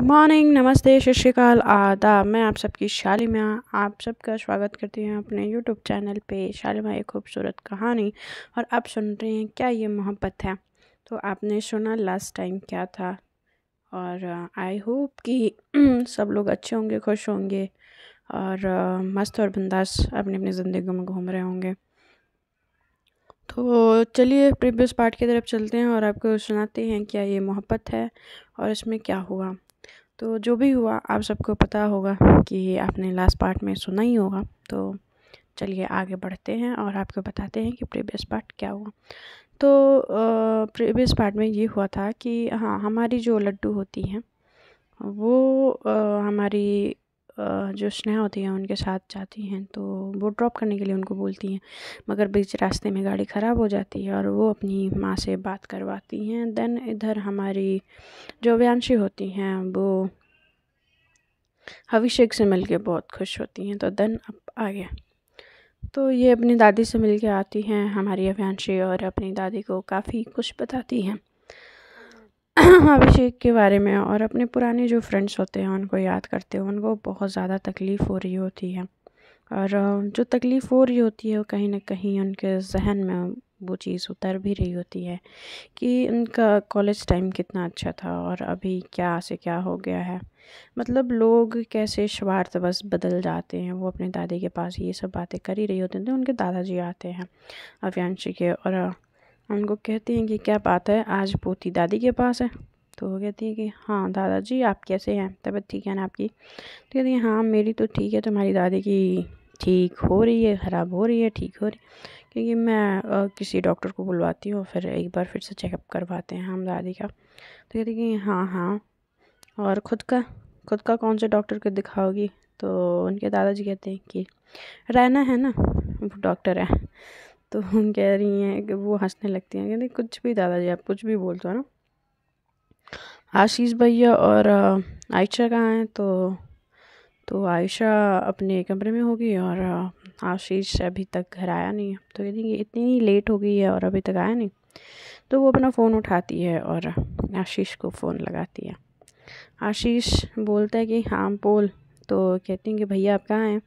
Morning, नमस्ते, सत श्री अकाल, आदाब। मैं आप सबकी शालिमा आप सबका स्वागत करती हूँ अपने यूट्यूब चैनल पे शालिमा एक खूबसूरत कहानी। और आप सुन रहे हैं क्या ये मोहब्बत है। तो आपने सुना लास्ट टाइम क्या था। और आई होप कि सब लोग अच्छे होंगे, खुश होंगे और मस्त और बिंदास अपनी अपनी ज़िंदगी में घूम रहे होंगे। तो चलिए प्रीवियस पार्ट की तरफ चलते हैं और आपको सुनाते हैं क्या ये मोहब्बत है और इसमें क्या हुआ। तो जो भी हुआ आप सबको पता होगा कि आपने लास्ट पार्ट में सुना ही होगा। तो चलिए आगे बढ़ते हैं और आपको बताते हैं कि प्रीवियस पार्ट क्या हुआ। तो प्रीवियस पार्ट में ये हुआ था कि हाँ, हमारी जो लड्डू होती हैं वो हमारी जो स्नेहा होती है उनके साथ जाती हैं। तो वो ड्रॉप करने के लिए उनको बोलती हैं, मगर बीच रास्ते में गाड़ी ख़राब हो जाती है और वो अपनी माँ से बात करवाती हैं। देन इधर हमारी जो व्यांशी होती हैं वो अभिषेक से मिलके बहुत खुश होती हैं। तो देन अब आगे तो ये अपनी दादी से मिलके आती हैं हमारी अभियांशी और अपनी दादी को काफ़ी कुछ बताती हैं अभिषेक के बारे में। और अपने पुराने जो फ्रेंड्स होते हैं उनको याद करते हैं, उनको बहुत ज़्यादा तकलीफ़ हो रही होती है। और जो तकलीफ़ हो रही होती है वो कहीं ना कहीं उनके जहन में वो चीज़ उतर भी रही होती है कि उनका कॉलेज टाइम कितना अच्छा था और अभी क्या से क्या हो गया है। मतलब लोग कैसे स्वार्थ बस बदल जाते हैं। वो अपने दादी के पास ये सब बातें कर ही रही होती हैं तो उनके दादाजी आते हैं अव्यांशी के और उनको कहते हैं कि क्या बात है, आज पोती दादी के पास है। तो वो कहती है कि हाँ दादाजी, आप कैसे हैं, तबीयत ठीक है ना आपकी। तो कहती है हाँ मेरी तो ठीक है, तुम्हारी दादी की ठीक हो रही है, ख़राब हो रही है, ठीक हो रही है। क्योंकि मैं किसी डॉक्टर को बुलवाती हूँ, फिर एक बार फिर से चेकअप करवाते हैं हम दादी का। तो कहती कि हाँ हाँ, और खुद का कौन से डॉक्टर को दिखाओगी। तो उनके दादाजी कहते हैं कि रैना है ना, वो डॉक्टर है। तो हम कह रही हैं कि वो हंसने लगती हैं, कहते कुछ भी दादाजी, आप कुछ भी बोलते हो ना। आशीष भैया और आयशा कहाँ हैं। तो आयशा अपने कमरे में होगी और आशीष अभी तक घर आया नहीं है। तो कहती कि इतनी लेट हो गई है और अभी तक आया नहीं। तो वो अपना फ़ोन उठाती है और आशीष को फ़ोन लगाती है। आशीष बोलता है कि हाँ बोल। तो कहती हैं कि भैया आप कहाँ हैं।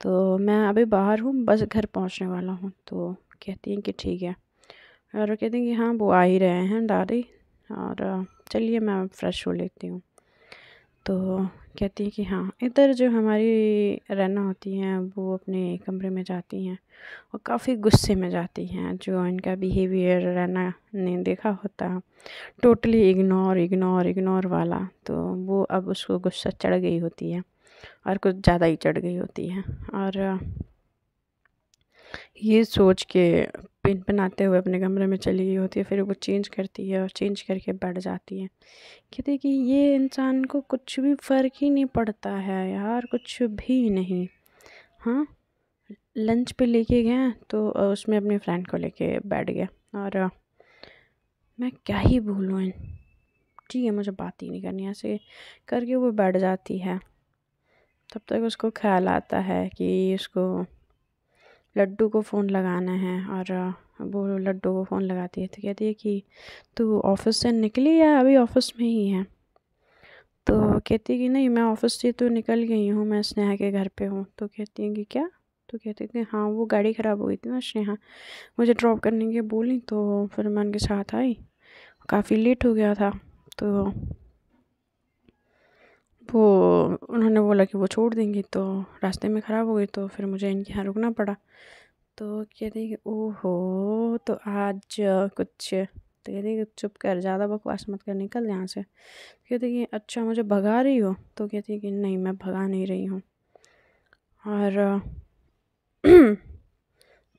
तो मैं अभी बाहर हूँ, बस घर पहुँचने वाला हूँ। तो कहती हैं कि ठीक है। और कहती हैं कि हाँ वो आ ही रहे हैं दादी, और चलिए मैं फ़्रेश हो लेती हूँ। तो कहती हैं कि हाँ। इधर जो हमारी रैना होती हैं वो अपने कमरे में जाती हैं और काफ़ी गुस्से में जाती हैं। जो इनका बिहेवियर रैना ने देखा होता है, टोटली इग्नोर इग्नोर इग्नोर वाला, तो वो अब उसको गुस्सा चढ़ गई होती है और कुछ ज़्यादा ही चढ़ गई होती है। और ये सोच के पिन पिनाते हुए अपने कमरे में चली गई होती है। फिर वो चेंज करती है और चेंज करके बैठ जाती है। कहती है कि ये इंसान को कुछ भी फ़र्क ही नहीं पड़ता है यार, कुछ भी नहीं। हाँ, लंच पे लेके गए तो उसमें अपने फ्रेंड को लेके बैठ गया। और मैं क्या ही बोलूँ ठीक है, मुझे बात ही नहीं करनी। ऐसे करके वो बैठ जाती है। तब तक उसको ख्याल आता है कि उसको लड्डू को फ़ोन लगाना है। और वो लड्डू को फ़ोन लगाती है तो कहती है कि तू ऑफ़िस से निकली या अभी ऑफ़िस में ही है। तो कहती है कि नहीं, मैं ऑफ़िस से तो निकल गई हूँ, मैं स्नेहा के घर पे हूँ। तो कहती है कि क्या। तो कहती है कि हाँ वो गाड़ी ख़राब हो गई थी ना, स्नेहा मुझे ड्रॉप करने के बोली, तो फिर मैं उनके साथ आई, काफ़ी लेट हो गया था। तो वो उन्होंने बोला कि वो छोड़ देंगी, तो रास्ते में ख़राब हो गई तो फिर मुझे इनके यहाँ रुकना पड़ा। तो कहती है कि ओहो, तो आज कुछ। तो कहती है कि चुप कर, ज़्यादा बकवास मत कर, निकल यहाँ से। कहती है कि अच्छा मुझे भगा रही हो। तो कहती है कि नहीं मैं भगा नहीं रही हूँ। और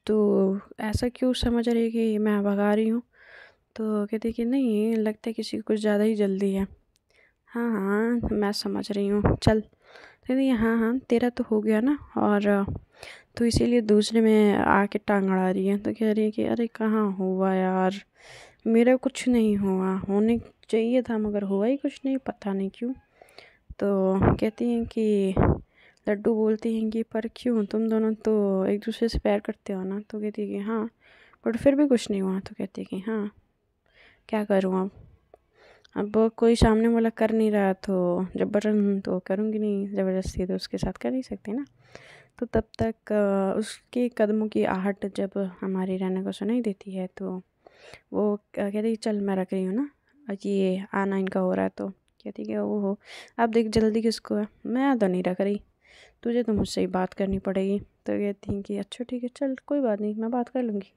तो ऐसा क्यों समझ रही है कि मैं भगा रही हूँ। तो कहती है कि नहीं, लगता है किसी को कुछ ज़्यादा ही जल्दी है। हाँ हाँ मैं समझ रही हूँ, चल। कहती है हाँ हाँ तेरा तो हो गया ना, और तो इसीलिए दूसरे में आके टांग अड़ा रही है। तो कह रही है कि अरे कहाँ हुआ यार, मेरा कुछ नहीं हुआ, होने चाहिए था मगर हुआ ही कुछ नहीं, पता नहीं क्यों। तो कहती हैं कि लड्डू बोलती हैं कि पर क्यों, तुम दोनों तो एक दूसरे से प्यार करते हो ना। तो कहती है कि हाँ, बट फिर भी कुछ नहीं हुआ। तो कहती है कि हाँ क्या करूँ अब। अब कोई सामने वाला कर नहीं रहा तो जबरन तो करूँगी नहीं, ज़बरदस्ती तो उसके साथ कर नहीं सकती ना। तो तब तक उसके कदमों की आहट जब हमारी रहना को सुनाई देती है तो वो कहती है चल मैं रख रही हूँ ना, ये आना इनका हो रहा है। तो कहती है कि ओहो आप देख जल्दी किसको है, मैं तो नहीं रख रही, तुझे तो मुझसे ही बात करनी पड़ेगी। तो कहती हैं कि अच्छा ठीक है चल कोई बात नहीं मैं बात कर लूँगी।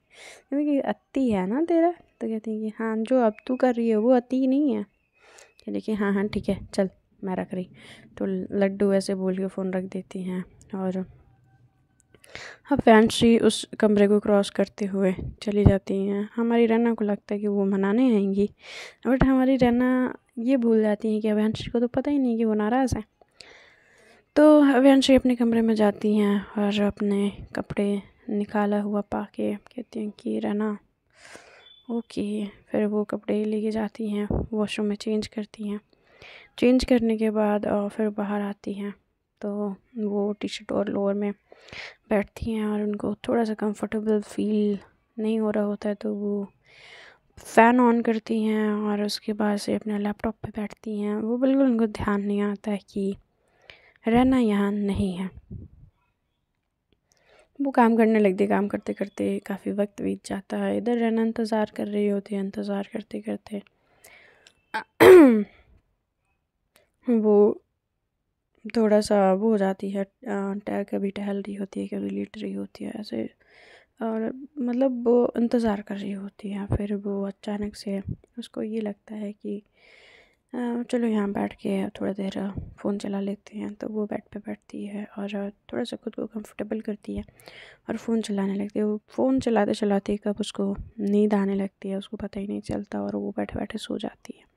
कहती कि अति है ना तेरा। तो कहती हैं कि हाँ जो अब तू कर रही है वो अति नहीं है। कहती कि हाँ हाँ ठीक है चल मैं रख रही। तो लड्डू ऐसे बोल के फ़ोन रख देती हैं और अब फैंसी उस कमरे को क्रॉस करते हुए चली जाती हैं। हमारी रैना को लगता है कि वो मनाने आएंगी, बट हमारी रैना ये भूल जाती हैं कि अभियांशी को तो पता ही नहीं कि वो नाराज़ है। तो अभियांशी अपने कमरे में जाती हैं और अपने कपड़े निकाला हुआ पा के कहती हैं कि रैना ओके। फिर वो कपड़े लेके जाती हैं, वॉशरूम में चेंज करती हैं। चेंज करने के बाद फिर बाहर आती हैं तो वो टी शर्ट और लोअर में बैठती हैं और उनको थोड़ा सा कंफर्टेबल फील नहीं हो रहा होता है तो वो फ़ैन ऑन करती हैं और उसके बाद से अपने लैपटॉप पे बैठती हैं। वो बिल्कुल उनको ध्यान नहीं आता है कि रहना यहाँ नहीं है। वो काम करने लगती है, काम करते करते काफ़ी वक्त बीत जाता है। इधर रहना इंतज़ार कर रही होती है, इंतज़ार करते करते वो थोड़ा सा वो हो जाती है, कभी टहल रही होती है कभी लेट रही होती है ऐसे, और मतलब वो इंतज़ार कर रही होती है। फिर वो अचानक से उसको ये लगता है कि चलो यहाँ बैठ के थोड़ा देर फ़ोन चला लेते हैं। तो वो बेड पे बैठती है और थोड़ा सा खुद को कंफर्टेबल करती है और फ़ोन चलाने लगती है। वो फ़ोन चलाते चलाते कब उसको नींद आने लगती है उसको पता ही नहीं चलता और वो बैठे बैठे सो जाती है।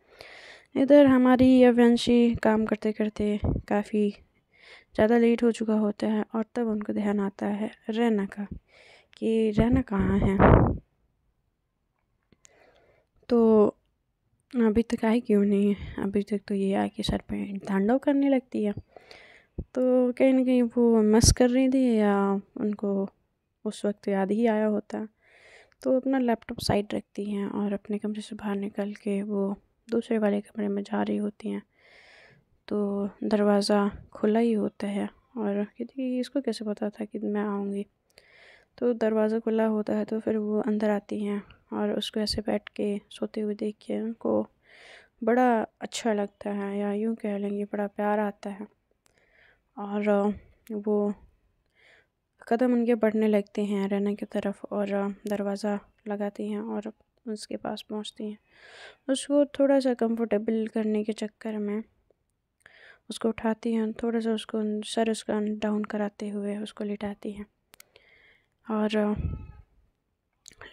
इधर हमारी अव्यांशी काम करते करते काफ़ी ज़्यादा लेट हो चुका होता है और तब उनको ध्यान आता है रैना का कि रैना कहाँ है। तो अभी तक आई क्यों नहीं है, अभी तक तो ये आके सर पे तांडव करने लगती है। तो कहीं ना कहीं वो मस कर रही थी या उनको उस वक्त याद ही आया होता। तो अपना लैपटॉप साइड रखती हैं और अपने कमरे से बाहर निकल के वो दूसरे वाले कमरे में जा रही होती हैं। तो दरवाज़ा खुला ही होता है और कहती इसको कैसे पता था कि मैं आऊँगी। तो दरवाज़ा खुला होता है तो फिर वो अंदर आती हैं और उसको ऐसे बैठ के सोते हुए देख के उनको बड़ा अच्छा लगता है या यूँ कह लेंगे बड़ा प्यार आता है। और वो कदम उनके बढ़ने लगते हैं रैना की तरफ और दरवाज़ा लगाती हैं और उसके पास पहुंचती हैं। उसको थोड़ा सा कंफर्टेबल करने के चक्कर में उसको उठाती हैं, थोड़ा सा उसको सर उसका डाउन कराते हुए उसको लिटाती हैं और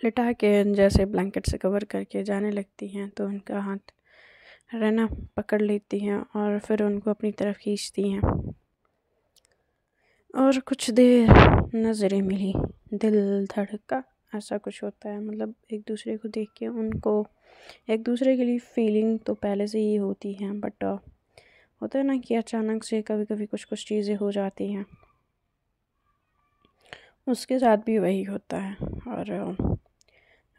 लिटा के जैसे ब्लैंकेट से कवर करके जाने लगती हैं। तो उनका हाथ रैना पकड़ लेती हैं और फिर उनको अपनी तरफ खींचती हैं और कुछ देर नज़रें मिली, दिल धड़का, ऐसा कुछ होता है। मतलब एक दूसरे को देख के उनको एक दूसरे के लिए फीलिंग तो पहले से ही होती हैं, बट होता है ना कि अचानक से कभी कभी कुछ कुछ चीज़ें हो जाती हैं। उसके साथ भी वही होता है और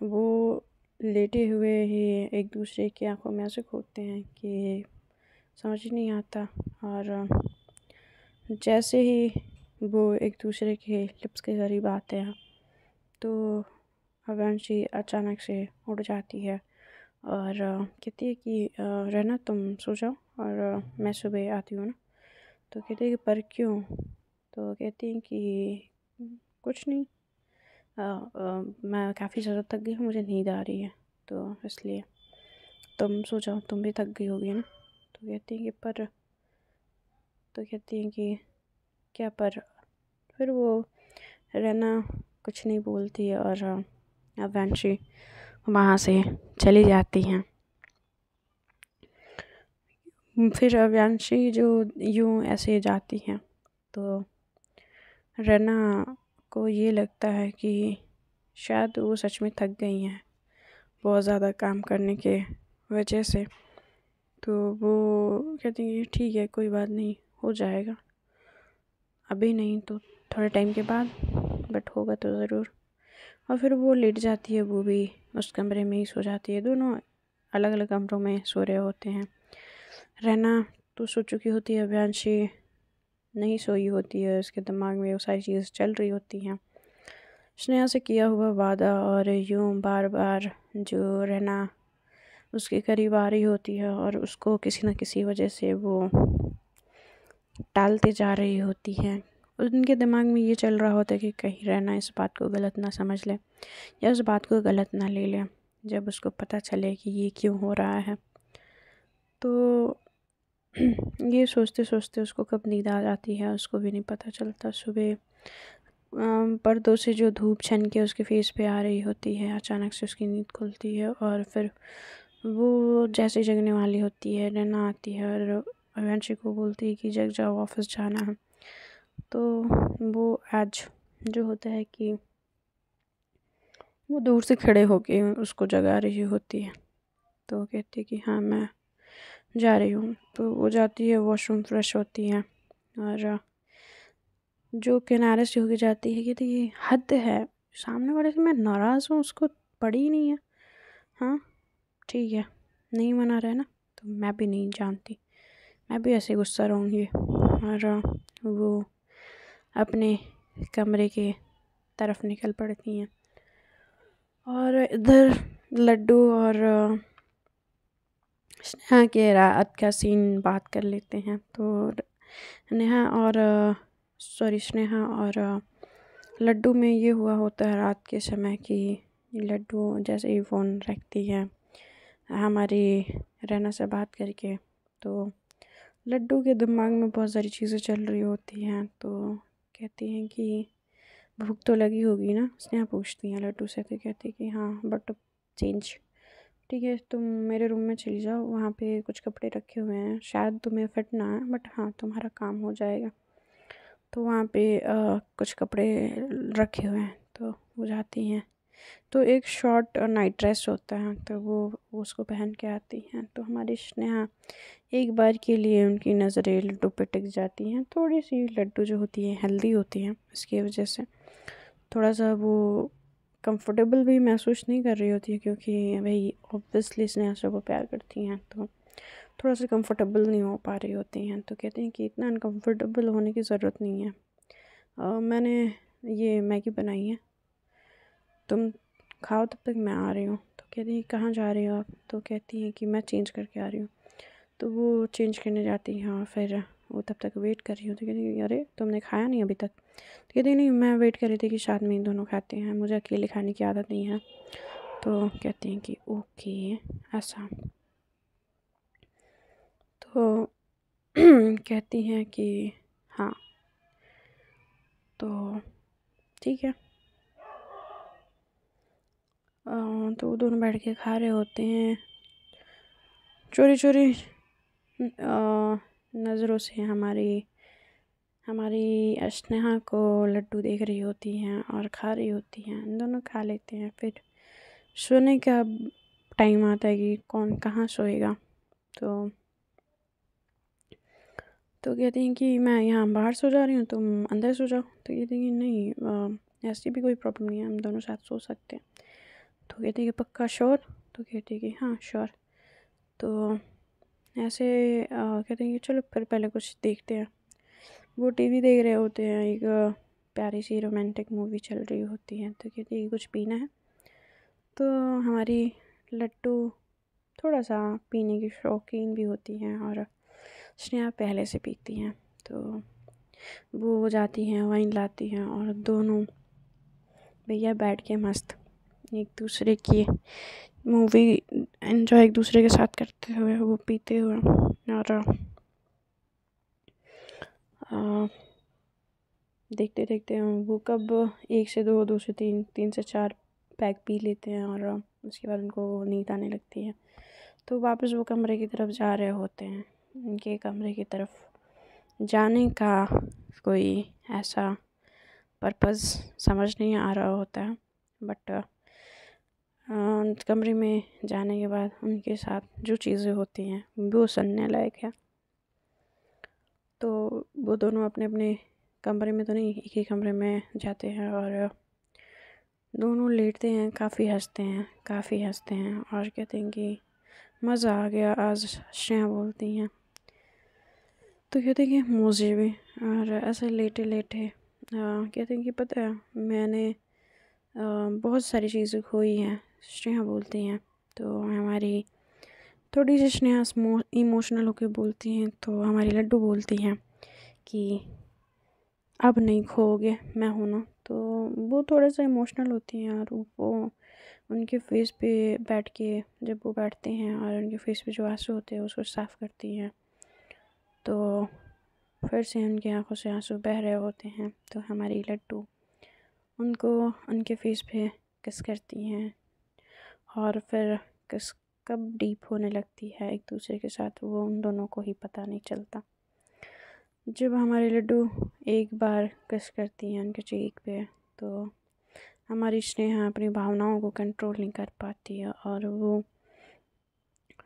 वो लेटे हुए ही एक दूसरे की आंखों में ऐसे खोदते हैं कि समझ ही नहीं आता। और जैसे ही वो एक दूसरे के लिप्स के करीब आते हैं तो अव्यांशी अचानक से उड़ जाती है और कहती है कि रहना तुम सो जाओ और मैं सुबह आती हूँ ना। तो कहती है कि पर क्यों। तो कहती हैं कि कुछ नहीं, मैं काफ़ी ज़्यादा थक गई हूँ, मुझे नींद आ रही है तो इसलिए तुम सो जाओ, तुम भी थक गई होगी ना। तो कहती हैं कि पर, तो कहती हैं कि क्या पर। फिर वो रहना कुछ नहीं बोलती है और अव्यांशी वहाँ से चली जाती हैं। फिर अव्यांशी जो यूँ ऐसे जाती हैं तो रहना को ये लगता है कि शायद वो सच में थक गई हैं बहुत ज़्यादा काम करने के वजह से। तो वो कहती हैं ठीक है कोई बात नहीं, हो जाएगा, अभी नहीं तो थोड़े टाइम के बाद, बट होगा तो ज़रूर। और फिर वो लेट जाती है, वो भी उस कमरे में ही सो जाती है। दोनों अलग अलग कमरों में सो रहे होते हैं। रहना तो सो चुकी होती है, अभियांशी नहीं सोई होती है, उसके दिमाग में वो सारी चीज़ें चल रही होती हैं, स्नेहा से किया हुआ वादा, और यूँ बार बार जो रहना उसके करीब आ रही होती है और उसको किसी न किसी वजह से वो टालते जा रही होती है। उनके दिमाग में ये चल रहा होता है कि कहीं रहना इस बात को गलत ना समझ ले या उस बात को गलत ना ले ले जब उसको पता चले कि ये क्यों हो रहा है। तो ये सोचते सोचते उसको कब नींद आ जाती है उसको भी नहीं पता चलता। सुबह पर्दों से जो धूप छन के उसके फेस पे आ रही होती है, अचानक से उसकी नींद खुलती है और फिर वो जैसे जगने वाली होती है, रहना आती है और अभियांशी को बोलती है कि जग जाओ, ऑफिस जाना है। तो वो आज जो होता है कि वो दूर से खड़े होके उसको जगा रही होती है। तो वो कहती है कि हाँ मैं जा रही हूँ। तो वो जाती है, वॉशरूम फ्रेश होती है और जो किनारे से होके जाती है कि तो ये हद है, सामने वाले से मैं नाराज़ हूँ उसको पड़ी ही नहीं है। हाँ ठीक है, नहीं मना रहा है ना, तो मैं भी नहीं जानती, मैं भी ऐसे गुस्सा रहूँगी। और वो अपने कमरे के तरफ निकल पड़ती हैं और इधर लड्डू और स्नेहा के रात का सीन बात कर लेते हैं। तो स्नेहा और लड्डू में ये हुआ होता है रात के समय कि लड्डू जैसे ही फ़ोन रखती है हमारी रहना से बात करके, तो लड्डू के दिमाग में बहुत सारी चीज़ें चल रही होती हैं। तो कहती हैं कि भूख तो लगी होगी ना, स्नेहा पूछती हैं लड्डू से। तो कहती है कि हाँ बट चेंज, ठीक है तुम मेरे रूम में चली जाओ, वहाँ पे कुछ कपड़े रखे हुए हैं, शायद तुम्हें फिट ना है बट हाँ तुम्हारा काम हो जाएगा। तो वहाँ पे कुछ कपड़े रखे हुए हैं, तो वो जाती हैं। तो एक शॉर्ट नाइट ड्रेस होता है, तो वो उसको पहन के आती हैं। तो हमारी स्नेहा एक बार के लिए उनकी नज़रें लड्डू पे टिक जाती हैं। थोड़ी सी लड्डू जो होती है हेल्दी होती है, इसकी वजह से थोड़ा सा वो कंफर्टेबल भी महसूस नहीं कर रही होती है, क्योंकि भाई ऑब्वियसली स्नेहा से वो प्यार करती हैं, तो थोड़ा सा कंफर्टेबल नहीं हो पा रही होती हैं। तो कहते हैं कि इतना अनकंफर्टेबल होने की ज़रूरत नहीं है, मैंने ये मैगी बनाई है, तुम खाओ तब तक मैं आ रही हूँ। तो कहती है कहाँ जा रही हो आप? तो कहती हैं कि मैं चेंज करके आ रही हूँ। तो वो चेंज करने जाती हैं और फिर वो तब तक वेट कर रही हूँ। तो कहती है अरे तुमने खाया नहीं अभी तक? तो कहती नहीं मैं वेट कर रही थी कि साथ में ही दोनों खाते हैं, मुझे अकेले खाने की आदत नहीं है। तो कहती हैं कि ओके ऐसा। तो कहती हैं कि हाँ तो ठीक है। तो दोनों बैठ के खा रहे होते हैं, चोरी चोरी नज़रों से हमारी स्नेहा को लड्डू देख रही होती हैं और खा रही होती हैं। दोनों खा लेते हैं, फिर सोने का टाइम आता है कि कौन कहाँ सोएगा। तो कहती हैं कि मैं यहाँ बाहर सो जा रही हूँ, तुम अंदर सो जाओ। तो कहती हैं कि नहीं ऐसी भी कोई प्रॉब्लम नहीं है, हम दोनों साथ सो सकते हैं। तो कहती है कि पक्का श्योर? तो कहती है कि हाँ श्योर। तो ऐसे कहते हैं कि चलो फिर पहले कुछ देखते हैं। वो टीवी देख रहे होते हैं, एक प्यारी सी रोमांटिक मूवी चल रही होती है। तो कहती है कि कुछ पीना है? तो हमारी लड्डू थोड़ा सा पीने की शौकीन भी होती हैं और स्नेहा पहले से पीती हैं। तो वो जाती हैं वाइन लाती हैं और दोनों भैया बैठ के मस्त एक दूसरे की मूवी एंजॉय एक दूसरे के साथ करते हुए वो पीते हुए और देखते देखते वो कब 1 से 2, 2 से 3, 3 से 4 पैक पी लेते हैं और उसके बाद उनको नींद आने लगती है। तो वापस वो कमरे की तरफ जा रहे होते हैं। उनके कमरे की तरफ जाने का कोई ऐसा पर्पज़ समझ नहीं आ रहा होता है, बट कमरे में जाने के बाद उनके साथ जो चीज़ें होती हैं वो सुनने लायक है। तो वो दोनों अपने अपने कमरे में तो नहीं, एक ही कमरे में जाते हैं और दोनों लेटते हैं, काफ़ी हंसते हैं और कहते हैं कि मज़ा आ गया आज, श्रेया बोलती हैं। तो कहते हैं कि मुझे भी। और ऐसे लेटे लेटे कहते हैं कि पता है मैंने बहुत सारी चीज़ें खोई हैं, श्रेया बोलती हैं। तो हमारी थोड़ी सी स्नेहा इमोशनल होकर बोलती हैं, तो हमारी लड्डू बोलती हैं कि अब नहीं खोओगे, मैं हूँ ना। तो वो थोड़ा सा इमोशनल होती हैं और वो उनके फेस पे बैठ के, जब वो बैठते हैं और उनके फेस पे जो आंसू होते हैं उसको साफ़ करती हैं, तो फिर से उनकी आंखों से आंसू बह रहे होते हैं। तो हमारी लड्डू उनको उनके फेस पे किस करती हैं और फिर किस कब डीप होने लगती है एक दूसरे के साथ, वो उन दोनों को ही पता नहीं चलता। जब हमारी लड्डू एक बार किस करती हैं उनके चीक पे, तो हमारी स्नेहा अपनी भावनाओं को कंट्रोल नहीं कर पाती है और वो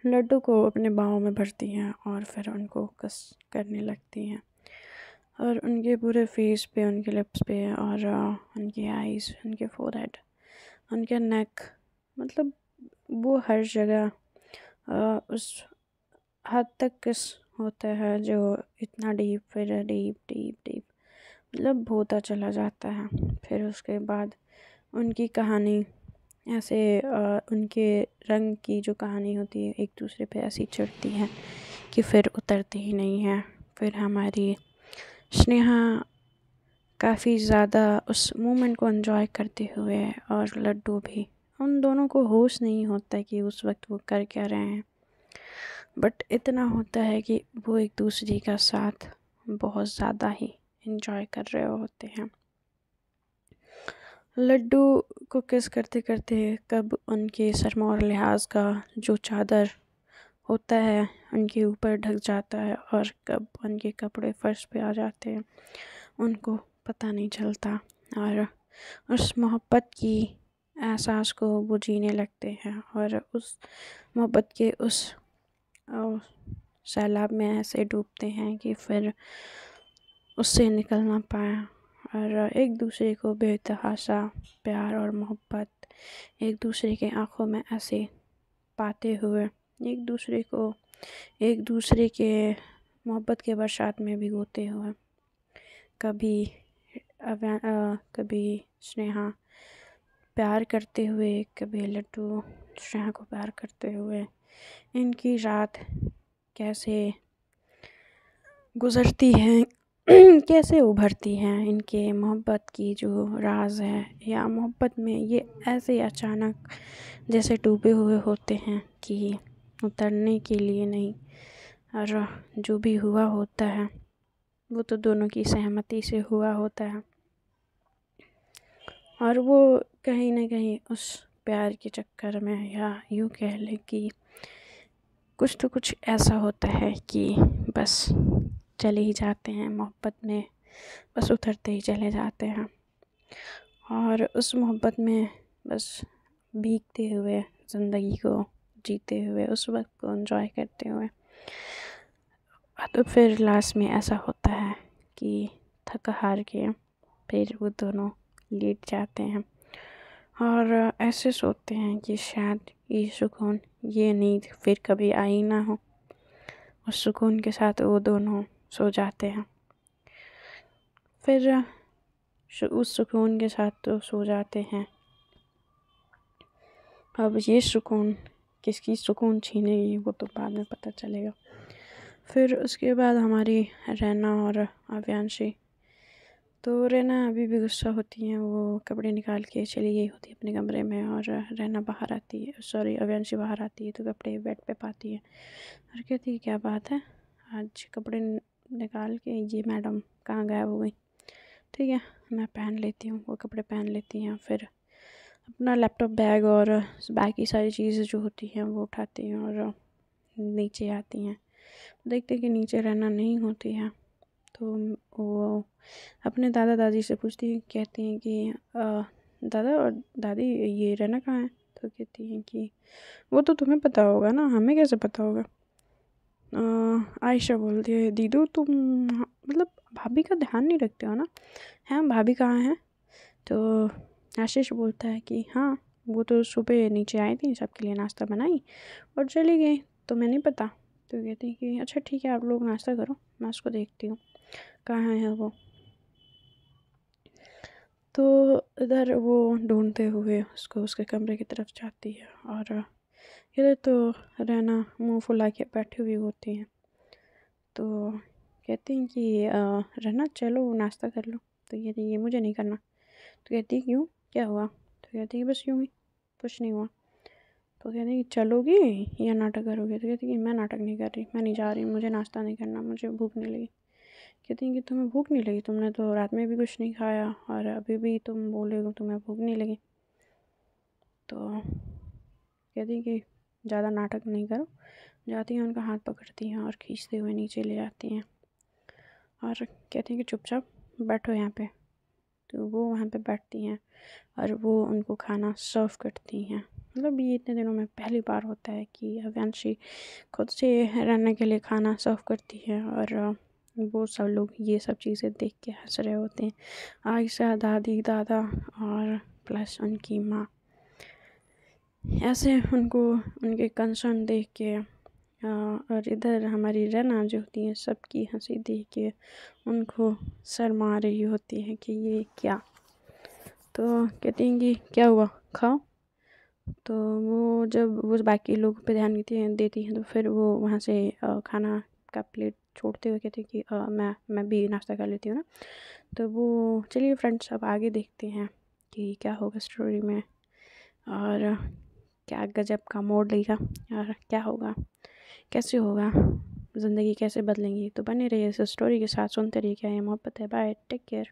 लड्डू को अपने बाहों में भरती हैं और फिर उनको किस करने लगती हैं। और उनके पूरे फेस पे, उनके लिप्स पे और उनके आईज़, उनके फोरहेड, उनके नेक, मतलब वो हर जगह उस हद तक किस होता है जो इतना डीप, फिर डीप डीप डीप मतलब होता चला जाता है। फिर उसके बाद उनकी कहानी ऐसे उनके रंग की जो कहानी होती है एक दूसरे पे ऐसी चढ़ती है कि फिर उतरती ही नहीं है। फिर हमारी स्नेहा काफ़ी ज़्यादा उस मोमेंट को एंजॉय करते हुए और लड्डू भी, उन दोनों को होश नहीं होता कि उस वक्त वो कर क्या रहे हैं, बट इतना होता है कि वो एक दूसरे का साथ बहुत ज़्यादा ही एंजॉय कर रहे होते हैं। लड्डू को किस करते करते कब उनके सरमौर लिहाज का जो चादर होता है उनके ऊपर ढक जाता है और कब उनके कपड़े फर्श पे आ जाते हैं, उनको पता नहीं चलता। और उस मोहब्बत की एहसास को वो जीने लगते हैं और उस मोहब्बत के उस सैलाब में ऐसे डूबते हैं कि फिर उससे निकल ना पाए और एक दूसरे को बेतहाशा प्यार और मोहब्बत एक दूसरे के आँखों में ऐसे पाते हुए, एक दूसरे को एक दूसरे के मोहब्बत के बरसात में भिगोते हुए, कभी स्नेहा प्यार करते हुए, कभी लड्डू स्नेहा को प्यार करते हुए, इनकी रात कैसे गुज़रती है कैसे उभरती हैं इनके मोहब्बत की जो राज है, या मोहब्बत में ये ऐसे अचानक जैसे डूबे हुए होते हैं कि उतरने के लिए नहीं, और जो भी हुआ होता है वो तो दोनों की सहमति से हुआ होता है। और वो कहीं ना कहीं उस प्यार के चक्कर में, या यूँ कह लें कि कुछ तो कुछ ऐसा होता है कि बस चले ही जाते हैं मोहब्बत में, बस उतरते ही चले जाते हैं और उस मोहब्बत में बस भीगते हुए, ज़िंदगी को जीते हुए, उस वक्त को एंजॉय करते हुए। तो फिर लास्ट में ऐसा होता है कि थक हार के फिर वो दोनों लेट जाते हैं और ऐसे सोते हैं कि शायद ये सुकून, ये नींद फिर कभी आई ना हो। उस सुकून के साथ वो दोनों सो जाते हैं। फिर उस सुकून के साथ तो सो जाते हैं। अब ये सुकून किसकी सुकून छीनेगी वो तो बाद में पता चलेगा। फिर उसके बाद हमारी रैना और अव्यांशी, तो रैना अभी भी गुस्सा होती हैं, वो कपड़े निकाल के चली गई होती है अपने कमरे में और रैना बाहर आती है, सॉरी अव्यांशी बाहर आती है तो कपड़े बेड पे पाती है और कहती है क्या बात है, आज कपड़े निकाल के ये मैडम कहाँ गायब हो गई, ठीक है मैं पहन लेती हूँ। वो कपड़े पहन लेती हैं, फिर अपना लैपटॉप बैग और बाकी सारी चीज़ें जो होती हैं वो उठाती हैं और नीचे आती हैं। देखते हैं कि नीचे रहना नहीं होती है, तो वो अपने दादा दादी से पूछती हैं, कहती हैं कि दादा और दादी ये रहना कहाँ है, तो कहती हैं कि वो तो तुम्हें पता होगा ना, हमें कैसे पता होगा। आयशा बोलती है दीदू तुम मतलब भाभी का ध्यान नहीं रखते हो ना, हैं भाभी कहाँ हैं। तो आशीष बोलता है कि हाँ वो तो सुबह नीचे आई थी, सबके लिए नाश्ता बनाई और चली गई, तुम्हें नहीं पता? तो कहती है कि अच्छा ठीक है, आप लोग नाश्ता करो, मैं उसको देखती हूँ कहाँ है वो। तो इधर वो ढूंढते हुए उसको उसके कमरे की तरफ जाती है, और इधर तो रहना मुंह फुला के बैठी हुई होती हैं। तो कहती हैं कि रहना चलो नाश्ता कर लो। तो कहती है ये मुझे नहीं करना। तो कहती है क्यों, क्या हुआ? तो कहती है बस यूँ ही, कुछ नहीं हुआ। तो कहती है कि चलोगी या नाटक करोगे? तो कहती है कि मैं नाटक नहीं कर रही, मैं नहीं जा रही, मुझे नाश्ता नहीं करना, मुझे भूख नहीं लगी। कहती हैं कि तुम्हें भूख नहीं लगी? तुमने तो रात में भी कुछ नहीं खाया और अभी भी तुम बोले हो तुम्हें भूख नहीं लगी। तो कहती हैं कि ज़्यादा नाटक नहीं करो। जाती हैं, उनका हाथ पकड़ती हैं और खींचते हुए नीचे ले जाती हैं और कहती हैं कि चुपचाप बैठो यहाँ पे। तो वो वहाँ पे बैठती हैं और वो उनको खाना सर्व करती हैं। मतलब ये इतने दिनों में पहली बार होता है कि अव्यांशी खुद से रहने के लिए खाना सर्व करती है, और वो सब लोग ये सब चीज़ें देख के हंस रहे होते हैं। आयशा, दादी, दादा और प्लस उनकी माँ, ऐसे उनको उनके कंसर्न देख के और इधर हमारी रना जो होती है सबकी हंसी देख के उनको शर्मा रही होती है कि ये क्या। तो कहती हैं कि क्या हुआ, खाओ। तो वो जब वो बाकी लोग पे ध्यान देती हैं तो फिर वो वहाँ से खाना का प्लेट छोड़ते हुए कहती हैं कि मैं भी नाश्ता कर लेती हूँ ना। तो वो चलिए फ्रेंड्स, अब आगे देखते हैं कि क्या होगा स्टोरी में, और क्या गजब का मोड़ लेगा, और क्या होगा, कैसे होगा, ज़िंदगी कैसे बदलेंगी। तो बने रहिए इस स्टोरी के साथ, सुनते रहिए क्या ये मोहब्बत है। Bye, take care.